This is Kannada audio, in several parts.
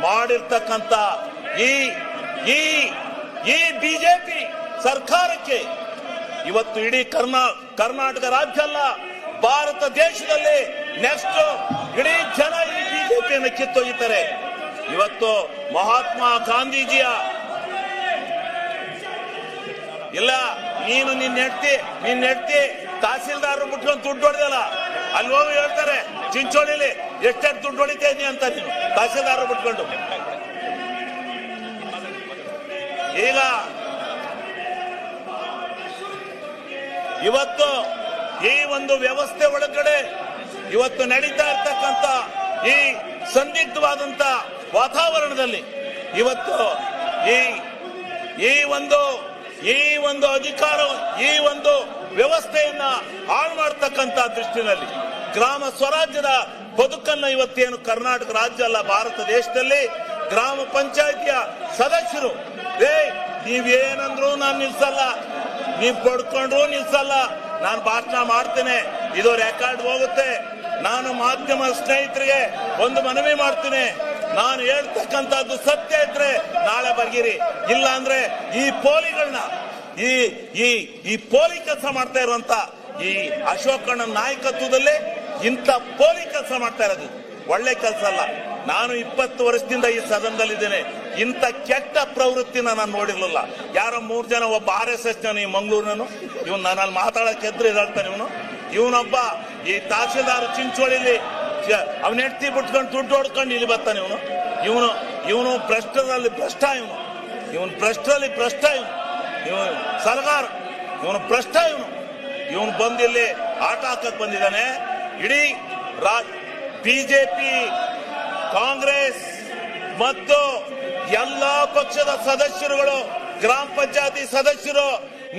ಮಾಡಿರ್ತಕ್ಕಂಥ ಈ ಈ ಈ ಬಿಜೆಪಿ ಸರ್ಕಾರಕ್ಕೆ ಇವತ್ತು ಇಡೀ ಕರ್ನಾಟಕ ರಾಜ್ಯ ಅಲ್ಲ, ಭಾರತ ದೇಶದಲ್ಲಿ ನೆಕ್ಸ್ಟ್ ಇಡೀ ಜನ ಈ ಬಿಜೆಪಿಯನ್ನು ಕಿತ್ತೊಯ್ಯುತ್ತಾರೆ. ಇವತ್ತು ಮಹಾತ್ಮ ಗಾಂಧೀಜಿಯ ಇಲ್ಲ, ನೀನು ನಿನ್ನ ಹೆಂಡತಿ ತಹಸೀಲ್ದಾರ್ ಬಿಟ್ಕೊಂಡು ದುಡ್ಡು ಹೊಡೆದಲ್ಲ, ಅಲ್ಲಿ ಹೋಗಿ ಹೇಳ್ತಾರೆ ಚಿಂಚೋಳಿಲಿ ಎಷ್ಟೆಷ್ಟು ದುಡ್ಡು ಹೊಡಿತಾ ಇದೀನಿ ಅಂತ ನೀನು ತಹಸೀಲ್ದಾರ್ ಬಿಟ್ಕೊಂಡು. ಈಗ ಇವತ್ತು ಈ ಒಂದು ವ್ಯವಸ್ಥೆ ಒಳಗಡೆ ಇವತ್ತು ನಡೀತಾ ಇರ್ತಕ್ಕಂಥ ಈ ಸಂದಿಗ್ಧವಾದಂತ ವಾತಾವರಣದಲ್ಲಿ ಇವತ್ತು ಈ ಒಂದು ಅಧಿಕಾರ, ಈ ಒಂದು ವ್ಯವಸ್ಥೆಯನ್ನ ಹಾಳು ಮಾಡತಕ್ಕಂತ ದೃಷ್ಟಿನಲ್ಲಿ ಗ್ರಾಮ ಸ್ವರಾಜ್ಯದ ಬದುಕನ್ನ ಇವತ್ತೇನು ಕರ್ನಾಟಕ ರಾಜ್ಯ ಅಲ್ಲ, ಭಾರತ ದೇಶದಲ್ಲಿ ಗ್ರಾಮ ಪಂಚಾಯಿತಿಯ ಸದಸ್ಯರು ನೀವೇನಂದ್ರು ನಾನು ನಿಲ್ಸಲ್ಲ, ನೀವ್ ಪಡ್ಕೊಂಡ್ರು ನಿಲ್ಸಲ್ಲ, ನಾನು ಭಾಷಣ ಮಾಡ್ತೇನೆ, ಇದು ರೆಕಾರ್ಡ್ ಹೋಗುತ್ತೆ. ನಾನು ಮಾಧ್ಯಮ ಸ್ನೇಹಿತರಿಗೆ ಒಂದು ಮನವಿ ಮಾಡ್ತೀನಿ, ನಾನು ಹೇಳ್ತಕ್ಕಂಥದ್ದು ಸತ್ಯ ಇದ್ರೆ ನಾಳೆ ಬರ್ಗಿರಿ, ಇಲ್ಲ ಅಂದ್ರೆ ಈ ಪೋಲಿಗಳನ್ನ ಈ ಪೋಲಿ ಕೆಲಸ ಮಾಡ್ತಾ ಇರುವಂತ ಈ ಅಶೋಕಣ್ಣ ನಾಯಕತ್ವದಲ್ಲಿ ಇಂಥ ಪೋಲಿ ಕೆಲಸ ಮಾಡ್ತಾ ಇರೋದು ಒಳ್ಳೆ ಕೆಲಸ ಅಲ್ಲ. ನಾನು 20 ವರ್ಷದಿಂದ ಈ ಸದನದಲ್ಲಿದ್ದೇನೆ, ಇಂಥ ಕೆಟ್ಟ ಪ್ರವೃತ್ತಿನ ನಾನು ನೋಡಿರ್ಲಿಲ್ಲ. ಯಾರೋ 3 ಜನ, ಒಬ್ಬ RSS ಈ ಮಂಗಳೂರಿನನು, ಇವನು ನಾನು ಮಾತಾಡಕ್ಕೆ ಎದ್ರು ಹೇಳ್ತಾನೆ, ಇವನೊಬ್ಬ ಈ ತಹಸೀಲ್ದಾರ್ ಚಿಂಚೋಳಿಲಿ ಅವನ ಹೆಂಡತಿ ಬಿಟ್ಕೊಂಡು ದುಡ್ಡು ಹೊಡ್ಕೊಂಡು ಇಲ್ಲಿ ಬರ್ತಾನೆ. ಇವನು ಭ್ರಷ್ಟರಲ್ಲಿ ಭ್ರಷ್ಟ, ಇವನು ಭ್ರಷ್ಟರಲ್ಲಿ ಭ್ರಷ್ಟ, ಇವನು ಸಲಗಾರ, ಇವನು ಭ್ರಷ್ಟ, ಇವನು ಬಂದಿಲ್ಲಿ ಆಟ ಹಾಕಕ್ ಬಂದಿದ್ದಾನೆ. ಇಡೀ ಬಿಜೆಪಿ, ಕಾಂಗ್ರೆಸ್ ಮತ್ತು ಎಲ್ಲಾ ಪಕ್ಷದ ಸದಸ್ಯರುಗಳು, ಗ್ರಾಮ ಪಂಚಾಯತಿ ಸದಸ್ಯರು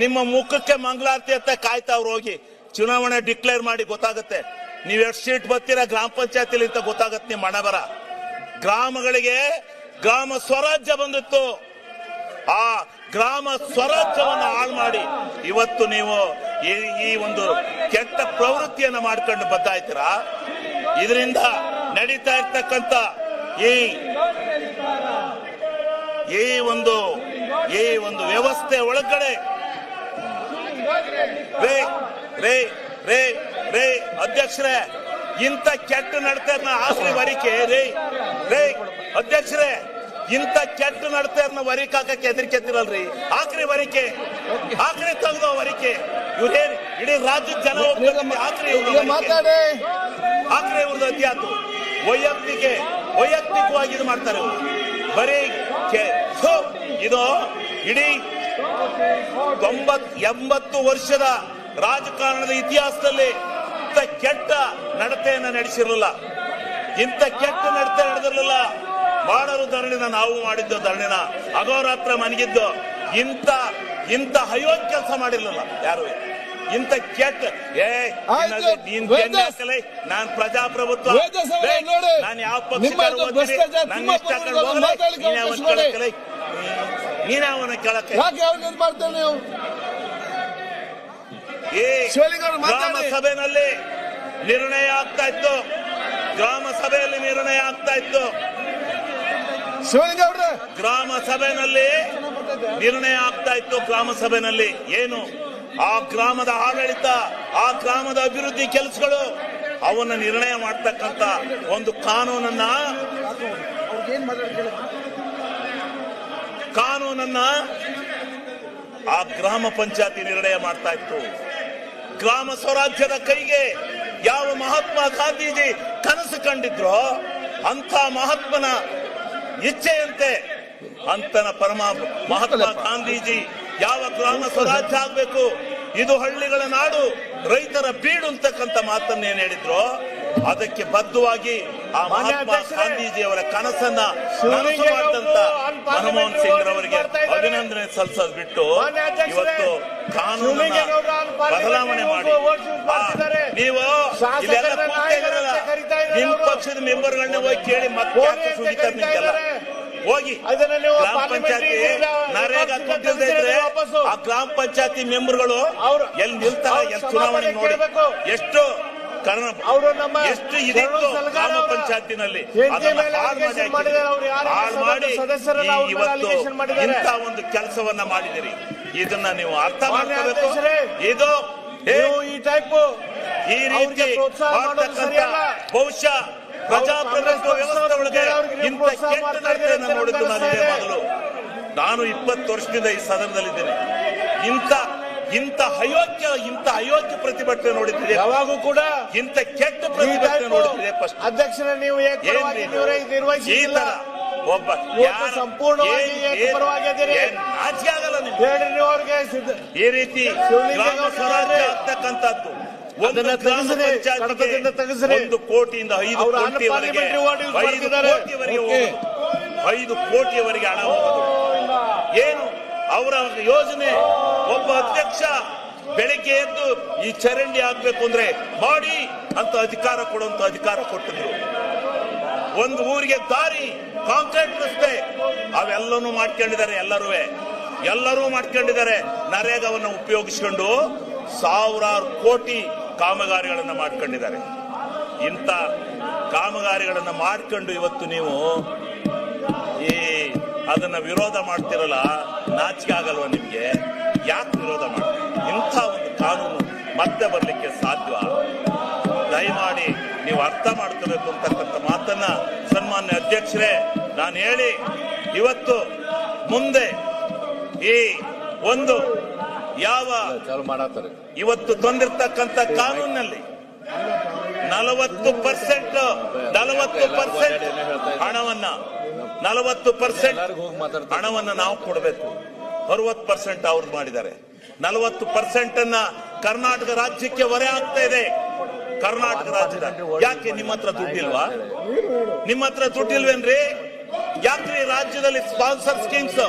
ನಿಮ್ಮ ಮುಖಕ್ಕೆ ಮಂಗಳಾರತಿ ಅಂತ ಕಾಯ್ತಾವ್ರು. ಹೋಗಿ ಚುನಾವಣೆ ಡಿಕ್ಲೇರ್ ಮಾಡಿ ಗೊತ್ತಾಗುತ್ತೆ ನೀವ್ ಎಷ್ಟು ಸೀಟ್ ಬರ್ತೀರಾ ಗ್ರಾಮ ಪಂಚಾಯತಿಲಿ ಅಂತ ಗೊತ್ತಾಗತ್ತೆ. ನಿಮ್ಮ ಹಣೆ ಬರ. ಗ್ರಾಮಗಳಿಗೆ ಗ್ರಾಮ ಸ್ವರಾಜ್ಯ ಬಂದಿತ್ತು, ಆ ಗ್ರಾಮ ಸ್ವರಾಜ್ಯವನ್ನು ಹಾಳು ಮಾಡಿ ಇವತ್ತು ನೀವು ಈ ಒಂದು ಕೆಟ್ಟ ಪ್ರವೃತ್ತಿಯನ್ನು ಮಾಡ್ಕೊಂಡು ಬದ್ದಾಯ್ತೀರಾ. ಇದರಿಂದ ನಡೀತಾ ಇರ್ತಕ್ಕಂಥ ಈ ಒಂದು ವ್ಯವಸ್ಥೆ ಒಳಗಡೆ ರೇ ಅಧ್ಯಕ್ಷರೇ, ಇಂಥ ಕೆಟ್ಟ ನಡತೆಯನ್ನ ಆಸ್ತಿ ವರಿಕೆ ಅಧ್ಯಕ್ಷರೇ, ಇಂಥ ಕೆಟ್ಟ ನಡತೆಯನ್ನ ವರಿಕೆ ಹಾಕಕ್ಕೆ ಹೆದರಿಕೆತ್ತಿರಲ್ರಿ. ಆಕ್ರಿ ವರಿಕೆ, ಆಕ್ರಿ ತೆಗೆದೋ ವರಿಕೆ. ಇವ್ರೇನ್ ಇಡೀ ರಾಜ್ಯದ ಜನ ಆಕ್ರಿ ಇವ್ರದ್ದು ಅದ್ಯಾತು ವೈಯಕ್ತಿಕವಾಗಿ ಇದು ಮಾಡ್ತಾರೆ. ಬರೀ ಇದು ಇಡೀ 80 ವರ್ಷದ ರಾಜಕಾರಣದ ಇತಿಹಾಸದಲ್ಲಿ ಇಂಥ ಕೆಟ್ಟ ನಡತೆಯನ್ನು ನಡೆಸಿರಲಿಲ್ಲ, ಇಂಥ ಕೆಟ್ಟ ನಡತೆ ನಡೆದಿರಲಿಲ್ಲ. ಮಾಡಲು ಧರಣಿನ ನಾವು ಮಾಡಿದ್ದು, ಧರಣಿನ ಅಗೋರಾತ್ರ ಮನಗಿದ್ದು, ಇಂಥ ಅಯೋಗ್ಯ ಕೆಲಸ ಮಾಡಿರ್ಲಿಲ್ಲ ಯಾರು. ಇಂಥ ಕೆಟ್ಟ ನಾನ್ ಪ್ರಜಾಪ್ರಭುತ್ವ, ನಾನು ಯಾವ ಪಕ್ಷ ನನ್ನ ಇಷ್ಟ ನೀನಾವನ್ನ ಕೇಳಕ್ಕೆ ಗ್ರಾಮ ಸಭೆಯಲ್ಲಿ ನಿರ್ಣಯ ಆಗ್ತಾ ಇತ್ತು, ಗ್ರಾಮ ಸಭೆಯಲ್ಲಿ ನಿರ್ಣಯ ಆಗ್ತಾ ಇತ್ತು, ಗ್ರಾಮ ಸಭೆಯಲ್ಲಿ ನಿರ್ಣಯ ಆಗ್ತಾ ಇತ್ತು. ಗ್ರಾಮ ಸಭೆಯಲ್ಲಿ ಏನು ಆ ಗ್ರಾಮದ ಆಡಳಿತ, ಆ ಗ್ರಾಮದ ಅಭಿವೃದ್ಧಿ ಕೆಲಸಗಳು ಅವನ್ನ ನಿರ್ಣಯ ಮಾಡ್ತಕ್ಕಂತ ಒಂದು ಕಾನೂನನ್ನ ಆ ಗ್ರಾಮ ಪಂಚಾಯತಿ ನಿರ್ಣಯ ಮಾಡ್ತಾ ಇತ್ತು. ಗ್ರಾಮ ಸ್ವರಾಜ್ಯದ ಕೈಗೆ ಯಾವ ಮಹಾತ್ಮ ಗಾಂಧೀಜಿ ಕನಸು ಕಂಡಿದ್ರು, ಅಂತ ಮಹಾತ್ಮನ ಇಚ್ಛೆಯಂತೆ ಅಂತನ ಮಹಾತ್ಮ ಗಾಂಧೀಜಿ ಯಾವ ಗ್ರಾಮ ಸ್ವರಾಜ್ಯ ಆಗ್ಬೇಕು, ಇದು ಹಳ್ಳಿಗಳ ನಾಡು, ರೈತರ ಬೀಡು ಅಂತಕ್ಕಂಥ ಮಾತನ್ನೇನು ಹೇಳಿದ್ರು, ಅದಕ್ಕೆ ಬದ್ಧವಾಗಿ ಆ ಮಹಾತ್ಮ ಗಾಂಧೀಜಿಯವರ ಕನಸನ್ನ ನನಸು ಮಾಡಿದಂತ ಮನಮೋಹನ್ ಸಿಂಗ್ ರವರಿಗೆ ಅಭಿನಂದನೆ ಸಲ್ಲಿಸೋದು ಬಿಟ್ಟು ಇವತ್ತು ಕಾನೂನನ್ನ ಬದಲಾವಣೆ ಮಾಡಿ ನೀವು ಇಲ್ಲೆಲ್ಲ ಕೂತಿರಲ್ಲ, ನಿಮ್ ಪಕ್ಷದ ಮೆಂಬರ್ಗಳನ್ನ ಹೋಗಿ ಕೇಳಿ ಮತ್ತೆ ಸುಗಿತಾರೆ ನಿಮ್ಗೆಲ್ಲ. ಹೋಗಿ ಗ್ರಾಮ ಪಂಚಾಯತಿ ನರೇಗಾ ದುಡ್ಡಿಲ್ದೇ ಇದ್ರೆ ಆ ಗ್ರಾಮ ಪಂಚಾಯತಿ ಮೆಂಬರ್ಗಳು ಎಲ್ಲಿ ನಿಲ್ತಾರೆ, ಎಷ್ಟು ಚುನಾವಣೆ ನೋಡಿ, ಎಷ್ಟು ಅವರು ನಮ್ಮ ಎಷ್ಟು ಇದಿತ್ತು ಗ್ರಾಮ ಪಂಚಾಯತಿನಲ್ಲಿ ಹಾಳು ಮಾಡಿ ಇವತ್ತು ಇಂಥ ಒಂದು ಕೆಲಸವನ್ನ ಮಾಡಿದಿರಿ. ಇದನ್ನ ನೀವು ಅರ್ಥ ಮಾಡ್ಕೋಬೇಕು. ಇದು ಈ ಟೈಪ್ ಈ ರೀತಿ ಬಹುಶಃ ಪ್ರಜಾಪ್ರಭುತ್ವ ವ್ಯವಸ್ಥೆ ಒಳಗೆ ಇಂಥ ಕೆಟ್ಟ ನಡತೆಯನ್ನು ನೋಡಿದ್ದು ನಾನು ಇದೇ ಮೊದಲು. ನಾನು 20 ವರ್ಷದಿಂದ ಈ ಸದನದಲ್ಲಿದ್ದೇನೆ. ಇಂಥ ಅಯೋಗ್ಯ ಪ್ರತಿಭಟನೆ ನೋಡಿದ್ದೆ ಯಾವಾಗೂ ಕೂಡ. ಇಂಥ ಕೆಟ್ಟ ಪ್ರತಿಭಟನೆ ನೋಡಿದ್ದೆ ಫಸ್ಟ್. ಅಧ್ಯಕ್ಷರ ನೀವು ಈ ತರ ಒಬ್ಬ ಸಂಪೂರ್ಣವಾಗಿ ನಾಚಿಕೆ ಆಗಲ್ಲ ನಿಮ್ಗೆ. ಈ ರೀತಿ ಗ್ರಾಮ ಸ್ವರಾಜ್ಯ ಆಗ್ತಕ್ಕಂಥದ್ದು ಒಂದು ಗ್ರಾಮ ಪಂಚಾಯತ್ಗೆ 1 ಕೋಟಿಯಿಂದ 5 ಕೋಟಿವರೆಗೆ 5 ಕೋಟಿಯವರೆಗೆ ಹಣ ಹೋಗೋದು ಏನು ಅವರ ಯೋಜನೆ. ಒಬ್ಬ ಅಧ್ಯಕ್ಷ ಬೆಳಿಗ್ಗೆ ಎದ್ದು ಈ ಚರಂಡಿ ಆಗ್ಬೇಕು ಅಂದ್ರೆ ಮಾಡಿ ಅಂತ ಅಧಿಕಾರ ಕೊಡುವಂತ ಅಧಿಕಾರ ಕೊಟ್ಟಿದ್ರು. ಒಂದು ಊರಿಗೆ ದಾರಿ, ಕಾಂಕ್ರೀಟ್ ರಸ್ತೆ ಅವೆಲ್ಲನೂ ಮಾಡ್ಕೊಂಡಿದ್ದಾರೆ. ಎಲ್ಲರೂ ಮಾಡ್ಕೊಂಡಿದ್ದಾರೆ. ನರೇಗಾವನ್ನು ಉಪಯೋಗಿಸಿಕೊಂಡು ಸಾವಿರಾರು ಕೋಟಿ ಕಾಮಗಾರಿಗಳನ್ನು ಮಾಡ್ಕೊಂಡಿದ್ದಾರೆ. ಇಂಥ ಕಾಮಗಾರಿಗಳನ್ನು ಮಾಡ್ಕೊಂಡು ಇವತ್ತು ನೀವು ಅದನ್ನ ವಿರೋಧ ಮಾಡ್ತಿರಲ್ಲ, ನಾಚಿಕೆ ಆಗಲ್ವ ನಿಮ್ಗೆ? ಯಾಕೆ ವಿರೋಧ ಮಾಡ್ತೀರಿ? ಇಂಥ ಒಂದು ಕಾನೂನು ಮತ್ತೆ ಬರ್ಲಿಕ್ಕೆ ಸಾಧ್ಯ? ದಯಮಾಡಿ ನೀವು ಅರ್ಥ ಮಾಡ್ಕೋಬೇಕು ಅಂತಕ್ಕಂಥ ಮಾತನ್ನ ಸನ್ಮಾನ್ಯ ಅಧ್ಯಕ್ಷರೇ ನಾನು ಹೇಳಿ, ಇವತ್ತು ಮುಂದೆ ಈ ಒಂದು ಇವತ್ತು ತಂದಿರ್ತಕ್ಕಂಥ ಕಾನೂನಿನಲ್ಲಿ 40% ಹಣವನ್ನ ನಾವು ಕೊಡಬೇಕು. 60% ಅವ್ರು ಮಾಡಿದ್ದಾರೆ. 40% ಅನ್ನ ಕರ್ನಾಟಕ ರಾಜ್ಯಕ್ಕೆ ಹೊರೆ ಆಗ್ತಾ ಇದೆ. ಕರ್ನಾಟಕ ರಾಜ್ಯದ ಯಾಕೆ ನಿಮ್ಮ ಹತ್ರ ದುಡ್ಡಿಲ್ವಾ? ನಿಮ್ಮ ಹತ್ರ ದುಡ್ಡಿಲ್ವೇನ್ರಿ? ಯಾಕ್ರಿ ರಾಜ್ಯದಲ್ಲಿ sponsor schemes,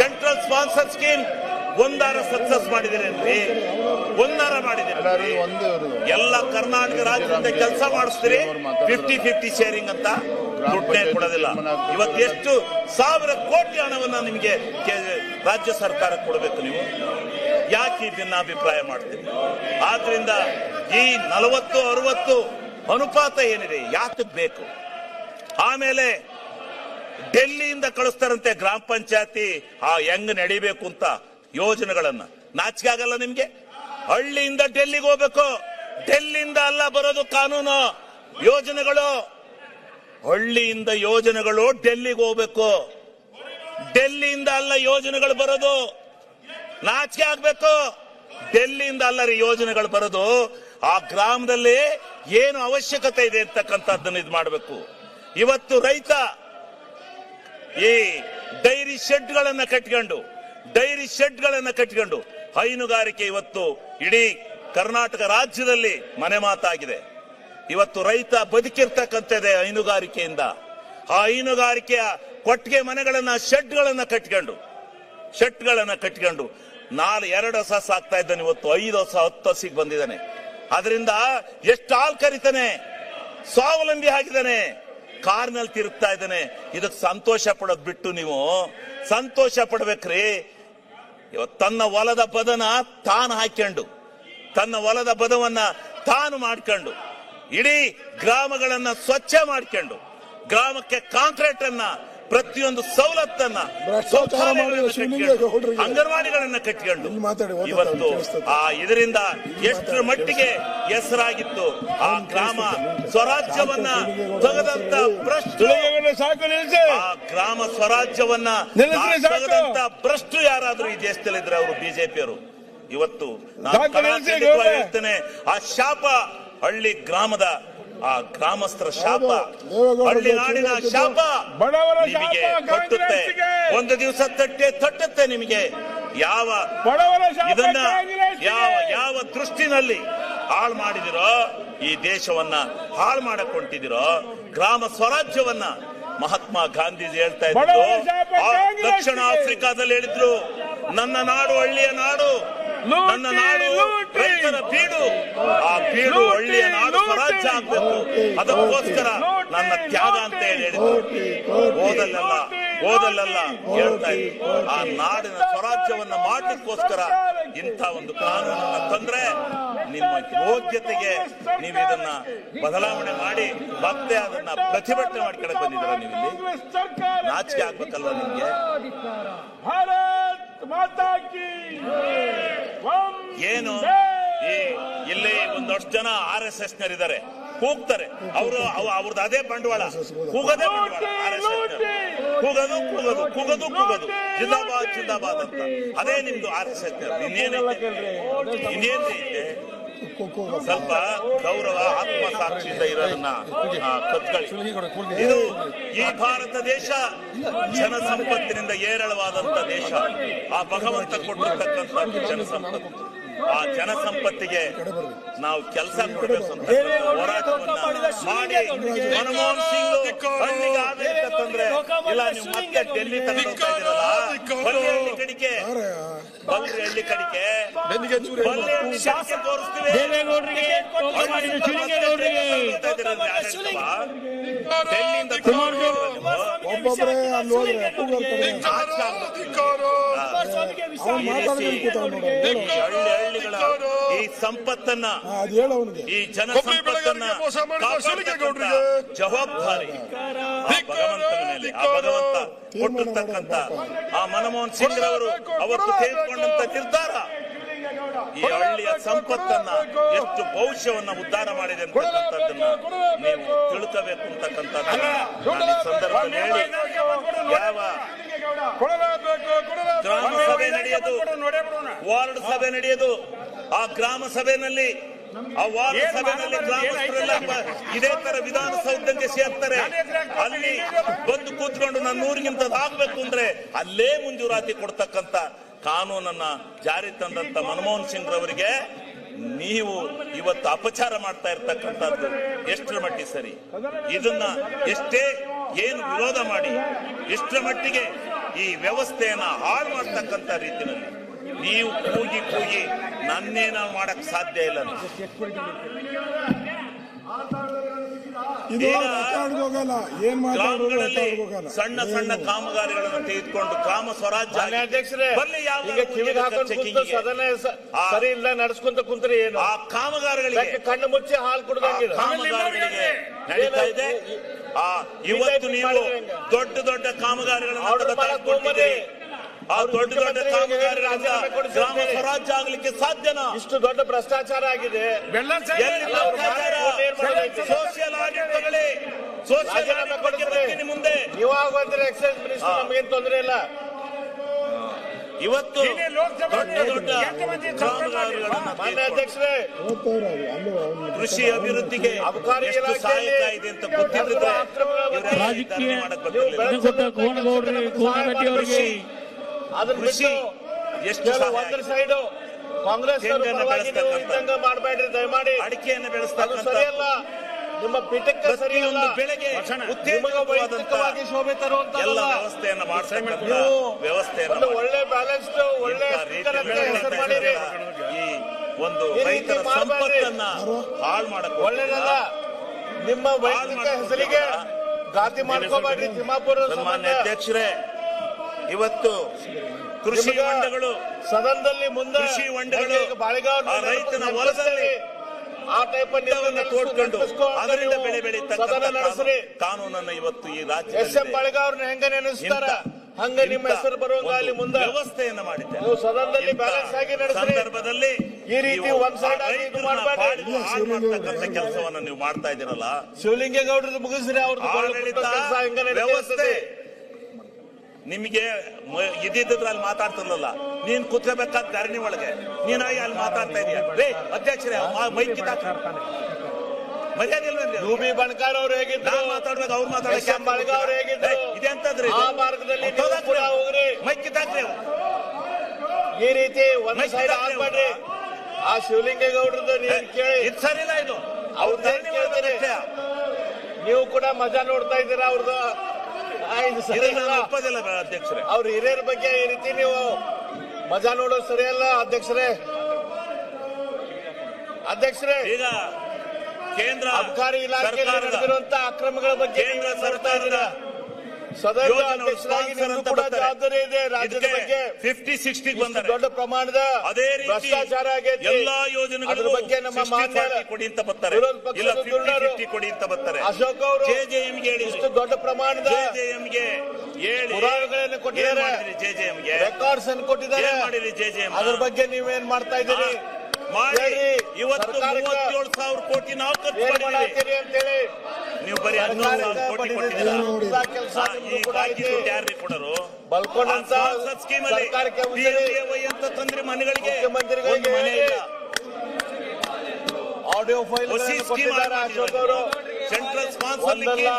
central sponsor scheme ಒಂದಾರ ಸಕ್ಸಸ್ ಮಾಡಿದಿರೇನ್ರಿ? ಒಂದಾರ ಮಾಡಿದಿರಿ? ಎಲ್ಲ ಕರ್ನಾಟಕ ರಾಜ್ಯದಿಂದ ಕೆಲಸ ಮಾಡಿಸ್ತೀರಿ, 50-50 ಶೇರಿಂಗ್ ಅಂತ ದುಡ್ಡೇ ಕೊಡೋದಿಲ್ಲ. ಇವತ್ತು ಎಷ್ಟು ಸಾವಿರ ಕೋಟಿ ಹಣವನ್ನ ನಿಮಗೆ ರಾಜ್ಯ ಸರ್ಕಾರ ಕೊಡಬೇಕು. ನೀವು ಯಾಕೆ ಭಿನ್ನಾಭಿಪ್ರಾಯ ಮಾಡ್ತೀರಿ? ಆದ್ರಿಂದ ಈ 40-60 ಅನುಪಾತ ಏನಿದೆ ಯಾತಕ್ ಬೇಕು? ಆಮೇಲೆ ಡೆಲ್ಲಿಯಿಂದ ಕಳಿಸ್ತಾರಂತೆ ಗ್ರಾಮ ಪಂಚಾಯತಿ ಹೆಂಗ್ ನಡಿಬೇಕು ಅಂತ ಯೋಜನೆಗಳನ್ನ. ನಾಚಿಕೆ ಆಗಲ್ಲ ನಿಮ್ಗೆ? ಹಳ್ಳಿಯಿಂದ ಡೆಲ್ಲಿಗೆ ಹೋಗ್ಬೇಕು. ಡೆಲ್ಲಿಯಿಂದ ಅಲ್ಲ ಬರೋದು ಕಾನೂನು, ಯೋಜನೆಗಳು. ಹಳ್ಳಿಯಿಂದ ಯೋಜನೆಗಳು ಡೆಲ್ಲಿಗೆ ಹೋಗ್ಬೇಕು. ಡೆಲ್ಲಿಯಿಂದ ಅಲ್ಲ ಯೋಜನೆಗಳು ಬರೋದು. ನಾಚಿಕೆ ಆಗ್ಬೇಕು. ಡೆಲ್ಲಿಯಿಂದ ಅಲ್ಲ ರೀ ಯೋಜನೆಗಳು ಬರೋದು. ಆ ಗ್ರಾಮದಲ್ಲಿ ಏನು ಅವಶ್ಯಕತೆ ಇದೆ ಅಂತಕ್ಕಂಥದ್ದನ್ನು ಇದು ಮಾಡಬೇಕು. ಇವತ್ತು ರೈತ ಈ ಡೈರಿ ಶೆಡ್ಗಳನ್ನ ಕಟ್ಕೊಂಡು ಹೈನುಗಾರಿಕೆ ಇವತ್ತು ಇಡೀ ಕರ್ನಾಟಕ ರಾಜ್ಯದಲ್ಲಿ ಮನೆ ಮಾತಾಗಿದೆ. ಇವತ್ತು ರೈತ ಬದುಕಿರ್ತಕ್ಕಂಥದ್ದೇ ಹೈನುಗಾರಿಕೆಯಿಂದ. ಆ ಹೈನುಗಾರಿಕೆಯ ಕೊಟ್ಟಿಗೆ ಮನೆಗಳನ್ನ ಶೆಡ್ಗಳನ್ನ ಕಟ್ಕೊಂಡು 2 ಹಸ ಸಾಕ್ತಾ ಇದ್ದಾನೆ. ಇವತ್ತು 5 ಹಸ 10 ಹಸಿಗೆ ಬಂದಿದ್ದಾನೆ. ಅದರಿಂದ ಎಷ್ಟು ಹಾಲು ಕರಿತಾನೆ, ಸ್ವಾವಲಂಬಿ ಆಗಿದ್ದಾನೆ, ಕಾರ್ನಲ್ಲಿ ತಿರುಗ್ತಾ ಇದ್ದಾನೆ. ಇದಕ್ಕೆ ಸಂತೋಷ ಪಡೋದ್ ಬಿಟ್ಟು ನೀವು ಸಂತೋಷ ಪಡ್ಬೇಕ್ರಿ. ಇವತ್ತು ತನ್ನ ಹೊಲದ ಬದನ ತಾನು ಹಾಕೊಂಡು, ತನ್ನ ಹೊಲದ ಬದವನ್ನ ತಾನು ಮಾಡ್ಕೊಂಡು, ಇಡೀ ಗ್ರಾಮಗಳನ್ನ ಸ್ವಚ್ಛ ಮಾಡ್ಕೊಂಡು, ಗ್ರಾಮಕ್ಕೆ ಕಾಂಕ್ರೀಟ್ ಅನ್ನ, ಪ್ರತಿಯೊಂದು ಸವಲತ್ತನ್ನ, ಅಂಗನವಾಡಿಗಳನ್ನ ಕಟ್ಕೊಂಡು ಇವತ್ತು ಇದರಿಂದ ಎಷ್ಟರ ಮಟ್ಟಿಗೆ ಹೆಸರಾಗಿತ್ತು. ಆ ಗ್ರಾಮ ಸ್ವರಾಜ್ಯವನ್ನ ತೆಗೆದಂತ ಭ್ರಷ್ಟು, ಆ ಗ್ರಾಮ ಸ್ವರಾಜ್ಯವನ್ನ ತೆಗೆದಂತ ಭ್ರಷ್ಟು ಯಾರಾದ್ರೂ ಈ ದೇಶದಲ್ಲಿದ್ರೆ ಅವರು ಬಿಜೆಪಿಯವರು. ಇವತ್ತು ನಾನು ಹೇಳ್ತೇನೆ, ಆ ಶಾಪ ಹಳ್ಳಿ ಗ್ರಾಮದ, ಆ ಗ್ರಾಮಸ್ಥರ ಶಾಪ, ಹಳ್ಳಿ ನಾಡಿನ ಶಾಪ ನಿಮಗೆ ತಟ್ಟುತ್ತೆ. ಒಂದು ದಿವಸ ತಟ್ಟುತ್ತೆ ನಿಮಗೆ. ಇದನ್ನ ಯಾವ ದೃಷ್ಟಿನಲ್ಲಿ ಹಾಳು ಮಾಡಿದಿರೋ, ಈ ದೇಶವನ್ನ ಹಾಳು ಮಾಡಕೊಂಡಿದಿರೋ, ಗ್ರಾಮ ಸ್ವರಾಜ್ಯವನ್ನ ಮಹಾತ್ಮ ಗಾಂಧೀಜಿ ಹೇಳ್ತಾ ಇದ್ರು. ದಕ್ಷಿಣ ಆಫ್ರಿಕಾದಲ್ಲಿ ಹೇಳಿದ್ರು, ನನ್ನ ನಾಡು ಹಳ್ಳಿಯ ನಾಡು, ನನ್ನ ನಾಡು ರೈತರ ಬೀಡು, ಆ ಬೀಡು ಹಳ್ಳಿಯ ನಾಡು ಸ್ವರಾಜ್ಯ ಆಗ್ಬೇಕು, ಅದಕ್ಕೋಸ್ಕರ ನನ್ನ ತ್ಯಾಗ ಅಂತ ಹೇಳಿದ್ರು. ಓದಲ್ಲೆಲ್ಲ ಹೇಳ್ತಾ ಇದ್ರು. ಆ ನಾಡಿನ ಸ್ವರಾಜ್ಯವನ್ನ ಮಾಡ್ಲಿಕ್ಕೋಸ್ಕರ ಇಂಥ ಒಂದು ಕಾನೂನನ್ನ ತಂದ್ರೆ ನಿಮ್ಮ ಯೋಗ್ಯತೆಗೆ ನೀವು ಇದನ್ನ ಬದಲಾವಣೆ ಮಾಡಿ ಮತ್ತೆ ಅದನ್ನ ಪ್ರತಿಭಟನೆ ಮಾಡ್ಕೊಳಕ್ ಬಂದಿದ್ದೀರಾ ನೀವು ಇಲ್ಲಿ? ನಾಚಿಕೆ ಆಗ್ಬೇಕಲ್ವಾ ನಿಮ್ಗೆ? ಭಾರತ್ ಮಾತಾ ಕಿ ಏನು ಇಲ್ಲಿ ಒಂದಷ್ಟು ಜನ RSS ನರಿದ್ದಾರೆ, ಕೂಗ್ತಾರೆ. ಅವ್ರದ್ದು ಅದೇ ಬಂಡವಾಳ, ಕೂಗದೇ ಬಂಡವಾಳ. RSS ಕೂಗೋದು ಜಿಂದಾಬಾದ್ ಜಿಂದಾಬಾದ್ ಅಂತ. ಅದೇ ನಿಮ್ದು RSS. ಇನ್ನೇನೈತೆ? ಸ್ವಲ್ಪ ಗೌರವ, ಆತ್ಮಸಾಕ್ಷಿಯಿಂದ ಇರೋದನ್ನ ಕತ್ಕೊಳ್ಳಿ. ಇದು ಈ ಭಾರತ ದೇಶ ಜನಸಂಪತ್ತಿನಿಂದ ಏರಳವಾದಂತ ದೇಶ. ಆ ಭಗವಂತ ಕೊಟ್ಟಿರ್ತಕ್ಕಂಥ ಜನಸಂಪತ್ತು, ಆ ಜನಸಂಪತ್ತಿಗೆ ನಾವು ಕೆಲಸ ಕೊಡಬೇಕು ಅಂತ ಹೋರಾಟವನ್ನ ಮಾಡಿ ಮನಮೋಹನ್ ಸಿಂಗ್ ಹಳ್ಳಿಗೆ ಆಡಳಿತ ತಂದ್ರೆ, ಇಲ್ಲ ನೀವು ಮತ್ತೆ ಡೆಲ್ಲಿ ತಗೊಂಡು ಹೋಗ್ತಾ ಇದ್ದೀರಲ್ಲ, ಬಲ್ರಿ ಕಡಿಕೆ ತೋರಿಸ್ತೀವಿ. ಹಳ್ಳಿಗಳ ಈ ಸಂಪತ್ತನ್ನ, ಈ ಜನಸಂಪತ್ತನ್ನ ಜವಾಬ್ದಾರಿ ಭಗವಂತನ ಮೇಲೆ, ಆ ಭಗವಂತ ಕೊಟ್ಟಿರ್ತಕ್ಕಂಥ ಆ ಮನಮೋಹನ್ ಸಿಂಗ್ ರವರು ಅವತ್ತು ತೆಗೆದುಕೊಂಡಂತ ನಿರ್ಧಾರ ಈ ಹಳ್ಳಿಯ ಸಂಪತ್ತನ್ನ ಎಷ್ಟು ಭವಿಷ್ಯವನ್ನ ಉದ್ಧಾರ ಮಾಡಿದೆ ಅಂತಕ್ಕಂಥದ್ದನ್ನ ನೀವು ತಿಳ್ಕೋಬೇಕು ಅಂತಕ್ಕಂಥದ್ದನ್ನ ನಾನು ಈ ಸಂದರ್ಭದಲ್ಲಿ ಹೇಳಿ, ಯಾವ ಗ್ರಾಮ ಸಭೆ ನಡೆಯೋದು, ವಾರ್ಡ್ ಸಭೆ ನಡೆಯೋದು, ಆ ಗ್ರಾಮ ಸಭೆಯಲ್ಲಿ ಆ ವಾರ್ಡ್ ಸಭೆಯಲ್ಲಿ ಗ್ರಾಮಸ್ಥರೆಲ್ಲ ಇದೇ ತರ ವಿಧಾನಸೌಧಕ್ಕೆ ಸೇರ್ತಾರೆ. ಅಲ್ಲಿ ಬಂದು ಕೂತ್ಕೊಂಡು ನನ್ನ ಊರಿಗಿಂತದಾಗಬೇಕು ಅಂದ್ರೆ ಅಲ್ಲೇ ಮಂಜೂರಾತಿ ಕೊಡ್ತಕ್ಕಂಥ ಕಾನೂನನ್ನ ಜಾರಿ ತಂದಂತ ಮನಮೋಹನ್ ಸಿಂಗ್ ರವರಿಗೆ ನೀವು ಇವತ್ತು ಅಪಚಾರ ಮಾಡ್ತಾ ಇರ್ತಕ್ಕಂಥದ್ದು ಎಷ್ಟರ ಮಟ್ಟಿಗೆ ಸರಿ? ಇದನ್ನ ಎಷ್ಟೇ ಏನು ವಿರೋಧ ಮಾಡಿ ಎಷ್ಟರ ಮಟ್ಟಿಗೆ ಈ ವ್ಯವಸ್ಥೆಯನ್ನ ಹಾಳು ಮಾಡ್ತಕ್ಕಂಥ ರೀತಿಯಲ್ಲಿ ನೀವು ಕೂಗಿ ನನ್ನೇನ ಮಾಡಕ್ ಸಾಧ್ಯ ಇಲ್ಲ. ಗ್ರಾಮಗಳಲ್ಲಿ ಸಣ್ಣ ಸಣ್ಣ ಕಾಮಗಾರಿಗಳನ್ನು ತೆಗೆದುಕೊಂಡು ಗ್ರಾಮ ಸ್ವರಾಜ್ಯ ಸರಿ ಇಲ್ಲ ನಡೆಸ್ಕೊಂತ ಕುಂತ್ರೆ ಏನು? ಆ ಕಾಮಗಾರಿಗಳಿಗೆ ಕಣ್ಣು ಮುಚ್ಚಿ ಹಾಲು ಕುಡ್ದಂಗಿದೆ. ಕಾಮಗಾರಿಗಳಿಗೆ ನಡೀತಾ ಇದೆ. ಇವತ್ತು ನೀವು ದೊಡ್ಡ ಕಾಮಗಾರಿಗಳನ್ನು ಆ ದೊಡ್ಡ ಕಾಮಗಾರಿಗಳಿಂದ ಗ್ರಾಮ ಸ್ವರಾಜ್ಯ ಆಗ್ಲಿಕ್ಕೆ ಸಾಧ್ಯನಾ? ಇಷ್ಟು ದೊಡ್ಡ ಭ್ರಷ್ಟಾಚಾರ ಆಗಿದೆ. ಸೋಷಿಯಲ್ ಆಡಳಿತಗಳೇ ಮುಂದೆ ಇವಾಗ ಬಂದ್ರೆ ಎಕ್ಸೈಸ್ ಮಿನಿಸ್ಟರ್ ನಮಗೇನು ತೊಂದರೆ ಇಲ್ಲ. ಇವತ್ತು ದೊಡ್ಡ ಮಾನ್ಯ ಅಧ್ಯಕ್ಷರೇ, ಕೃಷಿ ಅಭಿವೃದ್ಧಿಗೆ ಎಷ್ಟು ಸಹಾಯಕ ಇದೆ ಅಂತ ಗೊತ್ತಿದ್ರೆ ಕೃಷಿ ಎಷ್ಟು ಒಂದ್ರ ಸೈಡು ಕಾಂಗ್ರೆಸ್ ಮಾಡಬೇಡ್ರಿ ದಯಮಾಡಿ. ಅಡಿಕೆಯನ್ನು ಬೆಳೆಸ್ತಕ್ಕಂಥ ಸರಿಯಲ್ಲ, ನಿಮ್ಮ ಪೀಠಕ್ಕೆ ಸರಿಯಲ್ಲ. ಬೆಳೆಗೆ ವೈಯಕ್ತಿಕವಾಗಿ ಶೋಭೆ ತರುವಂತ ಎಲ್ಲ ವ್ಯವಸ್ಥೆಯನ್ನು ಮಾಡ್ತಕ್ಕಂಥ ವ್ಯವಸ್ಥೆಯನ್ನು ಒಳ್ಳೆ ಬ್ಯಾಲೆನ್ಸ್ಡ್ ಒಳ್ಳೆ ಮಾಡಿರಿ. ಈ ಒಂದು ರೈತರ ಸಂಪತ್ತನ್ನ ಹಾಳು ಮಾಡಕ್ಕೆ ಒಳ್ಳೇದಲ್ಲ. ನಿಮ್ಮ ವೈಯಕ್ತಿಕ ಹೆಸರಿಗೆ ಘಾತಿ ಮಾಡ್ಕೋಬೇಡ್ರಿ. ತಿಮ್ಮಾಪುರ ಸನ್ಮಾನ್ಯ ಅಧ್ಯಕ್ಷರೇ, ಇವತ್ತು ಕೃಷಿ ಹೊಂಡಗಳು ಸದನದಲ್ಲಿ ಮುಂದೆ ಕೃಷಿ ಹೊಂಡಗಳು ಬಾಳೆಗಾಂವ್ ರೈತನ ಹೊಲದಲ್ಲಿ ಆ ಟೈಪ್ ತೋಡ್ಕೊಂಡು ಅದರಿಂದ ಬೆಳೆ ಸದನ ನಡೆಸ್ರಿ. ಕಾನೂನನ್ನ ಇವತ್ತು ಈ SM ಬಾಳೆಗಾಂವ್ರನ್ನ ಹೆಂಗ ನೆನೆಸ್ತಾರ ಹಂಗ ನಿಮ್ಮ ಹೆಸರು ಬರುವಂಗ ಅಲ್ಲಿ ಮುಂದೆ ವ್ಯವಸ್ಥೆಯನ್ನ ಮಾಡಿದ್ದೆ. ನೀವು ಸದನದಲ್ಲಿ ಬ್ಯಾಲೆನ್ಸ್ ಆಗಿ ನಡೆಸ್ರಿ. ಸಂದರ್ಭದಲ್ಲಿ ಈ ರೀತಿ ಒಂದ್ ಸೈಡ್ ಮಾಡ್ತಕ್ಕಂಥ ಕೆಲಸವನ್ನ ನೀವು ಮಾಡ್ತಾ ಇದ್ದೀರಲ್ಲ. ಶಿವಲಿಂಗೇಗೌಡರು ಮುಗಿಸ್ರಿ. ಅವ್ರದ್ದು ವ್ಯವಸ್ಥೆ ನಿಮಗೆ ಇದ್ದಿದ್ರೆ ಅಲ್ಲಿ ಮಾತಾಡ್ತಿರ್ಲಿಲ್ಲ. ನೀನ್ ಕುತ್ಕೋಬೇಕಾದ ಧರಣಿ ಒಳಗೆ ನೀನಾಗಿ ಅಲ್ಲಿ ಮಾತಾಡ್ತಾ ಇದೀಯ. ಅಧ್ಯಕ್ಷರೇ, ಮೈಕ್ ಮರ್ಯಾದೆ ಇಲ್ವೇನ್ರಿ? ರೂಬಿ ಬಣಕಾರ್ ಅವ್ರು ಹೇಗಿದ್ರು, ನಾನ್ ಮಾತಾಡ್ಬೇಕು, ಅವ್ರು ಮಾತಾಡಕ್ಕೆ ಅವ್ರು ಹೇಗಿದ್ರು, ಇದೆ ಅಂತಂದ್ರಿ. ಆ ಮಾರ್ಗದಲ್ಲಿ ಹೋಗ್ರಿ. ಮೈಕ್ ಕಿತ್ತಾಕ್ರಿ. ಈ ರೀತಿ ಒಂದ್ ಸೈಡ್ ಆಗ್ಬೇಡ್ರಿ. ಆ ಶಿವಲಿಂಗೇಗೌಡ್ರದ್ದು ನೀವು ಕೇಳಿ, ಇದು ಸರಿಲ್ಲ. ಇದು ಅವ್ರ ಕೇಳ್ತಾರೆ. ನೀವು ಕೂಡ ಮಜಾ ನೋಡ್ತಾ ಇದ್ದೀರಾ ಅವ್ರದ್ದು. ಒಪ್ಪದಿಲ್ಲ ಅಧ್ಯಕ್ಷರೇ. ಅವ್ರ ಹಿರಿಯರ ಬಗ್ಗೆ ಈ ರೀತಿ ನೀವು ಮಜಾ ನೋಡೋದು ಸರಿಯಲ್ಲ ಅಧ್ಯಕ್ಷರೇ. ಈಗ ಕೇಂದ್ರ ಅಬಕಾರಿ ಇಲಾಖೆಯಲ್ಲಿ ನಡೆದಿರುವಂತಹ ಅಕ್ರಮಗಳ ಬಗ್ಗೆ ಕೇಂದ್ರ ಸರ್ಕಾರದ ಸದನ ಯೋಜನೆ ಅಧ್ಯಕ್ಷರಾಗಿ ಸ್ಪಾನ್ಸರ್ ನಿಮ್ಗೂ ಅಂತ ಕೂಡ ಬರ್ತಾರೆ. ಜವಾಬ್ದಾರಿ ಇದೆ ರಾಜ್ಯದ ಬಗ್ಗೆ. 50-60 ಇಷ್ಟು ಬಂದರೆ ದೊಡ್ಡ ಪ್ರಮಾಣದ ಅದೇ ರೀತಿ ಭ್ರಷ್ಟಾಚಾರ ಆಗೈತಿ. ಎಲ್ಲಾ ಅದ್ರ ಯೋಜನೆಗಳು ಬಗ್ಗೆ ನಮ್ಮ ಮಾನ್ಯ ಕೊಡಿ ಅಂತ ಬರ್ತಾರೆ, ವಿರೋಧ ಪಕ್ಷದ ಇಲ್ಲ ದುಡ್ಡರು 50-50 ಕೊಡಿ ಅಂತ ಬರ್ತಾರೆ. ಅಶೋಕ್ ಅವರು ಜೆಜೆಎಂಗೆ ಹೇಳಿ, ಇಷ್ಟು ದೊಡ್ಡ ಪ್ರಮಾಣದ ಜೆಜೆಎಂಗೆ ಹೇಳಿ ಪುರಾವೆಗಳನ್ನು ಕೊಟ್ಟಿದ್ದಾರೆ, ಜೆಜೆಎಂಗೆ ರೆಕಾರ್ಡ್ಸ್ ಅನ್ನು ಕೊಟ್ಟಿದ್ದಾರೆ. ಏನ್ ಮಾಡಿರಿ ಜೆಜೆಎಂ? ಅದ್ರ ಬಗ್ಗೆ ನೀವೇನ್ ಮಾಡ್ತಾ ಇದ್ದೀರಿ? ಮಾಡಿ. ಹೇಳಿ. ಇವತ್ತು ಸರ್ಕಾರಕ್ಕೆ 37,000 ಕೋಟಿ ನಾವು ಖರ್ಚು ಏನ್ ಮಾಡಿದ್ದೀವಿ, ಮಾಡಾತೀರಿ ಅಂತೇಳಿ ನೀವು ಬರೀ 11,000 ಕೋಟಿ ಕೊಟ್ಟಿದ್ದೀರಾ. ಕೆಲಸ ಈ ಬಾಕಿ ದುಡ್ಡು ಯಾರಿಗೆ ಕೊಡರು? ಬಲ್ಕೊಂಡಂತ ಸ್ಕೀಮ್ ಅಲ್ಲಿ ಸರ್ಕಾರಕ್ಕೆ PMJY ಅಂತ ತಂದ್ರೆ ಮನೆಗಳಿಗೆ ಮುಖ್ಯಮಂತ್ರಿಗಳಿಗೆ ಒಂದು ಮನೆ ಇಲ್ಲ. ಆಡಿಯೋ ಫೈಲ್ ಹೊಸಿ ಸ್ಕೀಮ್ ಕೊಟ್ಟಿದ್ದಾರೆ ಅಶೋಕ್ ಅವರು. ಸೆಂಟ್ರಲ್ ಸ್ಪಾನ್ಸರ್ ಒಂದಲ್ಲ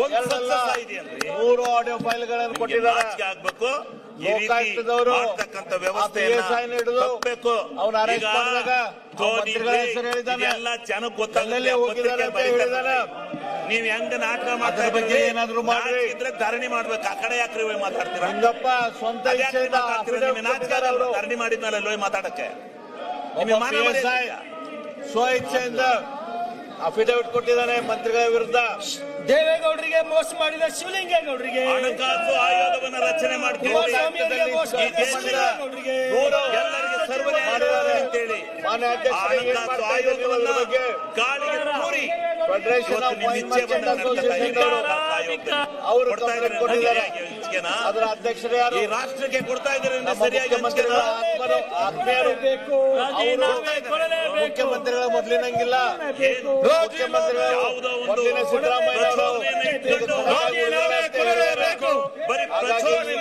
ಒಂದು ಎರಡಲ್ಲ ಸಕ್ಸಸ್ ಆಯ್ತು. 3 ಆಡಿಯೋ ಫೈಲ್ಗಳನ್ನು ಕೊಟ್ಟಿದ್ದಾರೆ. ನಾಚಿಕೆ ಆಗ್ಬೇಕು. ಈ ರೀತಿ ಲೋಕಾಯುಕ್ತದವರು ಮಾಡ್ತಕ್ಕಂಥ ವ್ಯವಸ್ಥೆ ತಪ್ಪಬೇಕು. ಅವ್ನ ಅರೆಸ್ಟ್ ಮಾಡಿದಾಗ ಮಂತ್ರಿಗಳ ಹೆಸರು ಹೇಳಿದ್ದಾನೆ. ಎಲ್ಲ ಜನಕ್ಕೆ ಎಲ್ಲೆಲ್ಲಿ ಹೋಗಿದ್ದಾರೆ ಅಂತ ಹೇಳಿದಾನೆ. ನೀವ್ ಹೆಂಗ ನಾಟಕ ಮಾಡ್ತಾ ಅದ್ರ ಬಗ್ಗೆ ಏನಾದ್ರು ಮಾಡ್ರಿ. ಇದ್ರೆ ಧರಣಿ ಮಾಡ್ಬೇಕು. ಆ ಕಡೆ ಯಾಕ್ರಿ ಹೋಗಿ ಮಾತಾಡ್ತೀರಾ? ರಂಗಪ್ಪ ಸ್ವಂತ ಇಚ್ಛೆಯಿಂದ affidavit ಕೊಟ್ಟಿದ್ದಾರೆ ಅವರು. ಧರಣಿ ಮಾಡಿದ್ಮೇಲೆ ಹೋಗಿ ಮಾತಾಡಕ್ಕೆ ಒಬ್ಬ ನಿಮಗೆ ಮಾನ ಮರ್ಯಾದೆ PSI ಇದೆಯಾ? ಸ್ವ ಇಚ್ಛೆಯಿಂದ ಅಫಿಡವಿಟ್ ಕೊಟ್ಟಿದ್ದಾನೆ ಮಂತ್ರಿಗಳ ವಿರುದ್ಧ. ದೇವೇಗೌಡರಿಗೆ ಮೋಸ ಮಾಡಿದ ಶಿವಲಿಂಗೇಗೌಡರಿಗೆ, ಹಣಕಾಸು ಆಯೋಗವನ್ನು ರಚನೆ ಮಾಡ್ತೀವಿ, ಕುಮಾರಸ್ವಾಮಿಯವರಿಗೆ ಮೋಸ ಮಾಡಿದ ಶಿವಲಿಂಗೇಗೌಡರಿಗೆ, ಎಲ್ಲರಿಗೆ ಸರ್ವೇ ಮಾಡಿದ್ದಾರೆ ಅಂತೇಳಿ ಮಾನ್ಯ ಅಧ್ಯಕ್ಷರೇ ಏನ್ ಹಣಕಾಸು ಮಾಡ್ತಾ ಇದ್ದೀರಿ ನೀವು ಅದ್ರ ಆಯೋಗವನ್ನ ಬಗ್ಗೆ? ಗಾಳಿಗೆ ತೂರಿ ಫೆಡರೇಷನ್ ಇವತ್ತು ಆಫ್ ನಿಮ್ಮ ವೈನ್ ಇಚ್ಛೆ ಮರ್ಚೆಂಟ್ ಬಂದಂಗೆ ಅಸೋಸಿಯೇಷನ್ ಅವರು ಕೊಡ್ತಾ ಕಂಪ್ಲೇಂಟ್ ಇದ್ದಾರೆ. ಕೊಟ್ಟಿದ್ದಾರೆ. ಇಚ್ಛೆನಾ? ಅದರ ಅಧ್ಯಕ್ಷರು ಯಾರು? ಈ ರಾಷ್ಟ್ರಕ್ಕೆ ಕೊಡ್ತಾ ಇದ್ದಾರೆ ನಮ್ಮ ಸರಿಯಾಗಿ ಮುಖ್ಯಮಂತ್ರಿಗಳ ಆತ್ಮರು ಆತ್ಮೀಯರು. ಬೇಕು, ರಾಜೀನಾಮೆ ಕೊಡಲೇಬೇಕು, ಮುಖ್ಯಮಂತ್ರಿಗಳ ಮೊದಲಿನಂಗಿಲ್ಲ. ಏನು? ಮುಖ್ಯಮಂತ್ರಿಗಳು ಯಾವುದೋ ಒಂದು ಮೊದಲಿನ ಸಿದ್ದರಾಮಯ್ಯ ಅವರು ಪ್ರಚೋದನೆಯನ್ನು ಇಟ್ಕೊಂಡು ರಾಜೀನಾಮೆ ಕೊಡಲೇಬೇಕು. ಬರೀ ಪ್ರಚೋದನೆ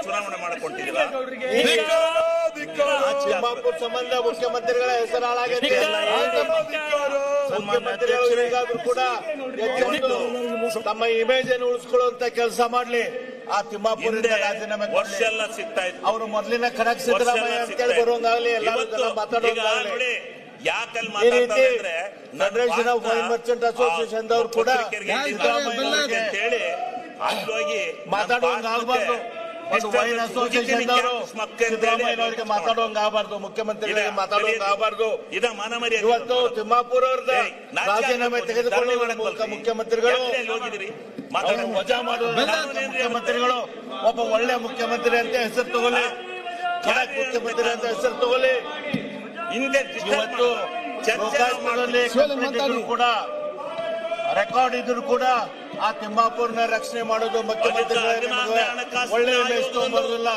ಚುನಾವಣೆ ಮಾಡಿಕೊಂಡಿದ್ದೀರಾ? ತಿಮ್ಮಾಪುರ್ ಸಂಬಂಧ ಮುಖ್ಯಮಂತ್ರಿಗಳ ಹೆಸರು ಹಾಳಾಗೈತೆ. ಮುಖ್ಯಮಂತ್ರಿಗಳು ಈಗಾದ್ರೂ ಕೂಡ ಎದ್ದು ತಮ್ಮ ಇಮೇಜ್ ಅನ್ನು ಉಳಿಸ್ಕೊಳ್ಳುವಂತ ಕೆಲಸ ಮಾಡ್ಲಿ. ಆ ತಿಮ್ಮಾಪುರಿಂದ ರಾಜೀನಾಮೆ ವರ್ಷ ಕೊಡ್ಲಿ. ಎಲ್ಲ ಸಿಗ್ತಾ ಇತ್ತು. ಅವರು ಮೊದಲಿನ ಖಡಕ್ ಸಿದ್ದರಾಮಯ್ಯ ಅಂತೇಳಿ ಬರುವಂಗಾಗ್ಲಿ, ಎಲ್ಲರೂ ಜನ ಮಾತಾಡೋಂಗಾಗ್ಲಿ. ಯಾಕಲ್ಲಿ ಈ ರೀತಿ ಮಾತಾಡ್ತಾರೆ ಅಂದ್ರೆ federation of wine merchant association ದವರು ಕೂಡ ಸಿದ್ದರಾಮಯ್ಯ ಅಂತೇಳಿ ಅಲ್ಲಿ ಹೋಗಿ ಮಾತಾಡುವಂಗ ಆಗಬಾರ್ದು. ಒಂದು ವೈನ್ ಅಸೋಸಿಯೇಷನ್ ದವರು ಸಿದ್ದರಾಮಯ್ಯ ಮಾತಾಡುವಂಗ ಆಗಬಾರ್ದು, ಮುಖ್ಯಮಂತ್ರಿಗಳಿಗೆ ಮಾತಾಡುವಂಗ ಆಗಬಾರ್ದು. ಇದ ಮಾನ ಮರ್ಯಾದೆ. ಇವತ್ತು ತಿಮ್ಮಾಪುರ್ ಅವ್ರದ ರಾಜೀನಾಮೆ ತೆಗೆದುಕೊಳ್ಳುವ ಮೂಲಕ ಮುಖ್ಯಮಂತ್ರಿಗಳು ಹೋಗಿದಿರಿ ವಜಾ ಮಾಡುವ ಮುಖ್ಯಮಂತ್ರಿಗಳು ಒಬ್ಬ ಒಳ್ಳೆ ಮುಖ್ಯಮಂತ್ರಿ ಅಂತ ಹೆಸರು ತಗೊಳ್ಳಿ, ಖಡಕ್ ಮುಖ್ಯಮಂತ್ರಿ ಅಂತ ಹೆಸರು ತಗೊಳ್ಳಿ. ಹಿಂದೆ ಇವತ್ತು ಲೋಕಾಯುಕ್ತದಲ್ಲಿ ಕಂಪ್ಲೇಂಟ್ ಇದ್ರು ಕೂಡ, ರೆಕಾರ್ಡ್ ಇದ್ರು ಕೂಡ ಆ ತಿಮ್ಮಾಪುರ್ನ ರಕ್ಷಣೆ ಮಾಡೋದು ಮುಖ್ಯಮಂತ್ರಿಗಳೇ ಒಳ್ಳೆ ಇಮೇಜ್ ತಗೊಂಡ್ಬರೋದಿಲ್ಲ.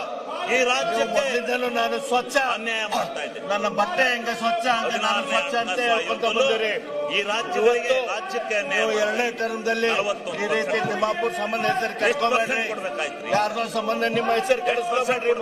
ಈ ರಾಜ್ಯಕ್ಕೆ ಮೊದಲಿಂದಲೂ ನಾನು ಸ್ವಚ್ಛ, ಅನ್ಯಾಯ ಮಾಡ್ತಾ ಇದ್ದೆ. ನನ್ನ ಬಟ್ಟೆ ಹೆಂಗ ಸ್ವಚ್ಛ ಹಂಗೆ ನಾನು ಸ್ವಚ್ಛ ಅಂತ ಹೇಳ್ಕೊಂತ ಬಂದಿರಿ. ಈ ರಾಜ್ಯಕ್ಕೆ ನೀವು 2ನೇ ಟರ್ಮ್ದಲ್ಲಿ ಈ ರೀತಿ ತಿಮ್ಮಾಪುರ್ ಸಂಬಂಧ ಹೆಸರು ಕೆಡ್ಸ್ಕೊಬೇಡ್ರಿ. ಯಾರ್ದೋ ಸಂಬಂಧ ನಿಮ್ಮ ಹೆಸರು ಕೆಡಿಸ್ಕೊಬೇಡ್ರಿ.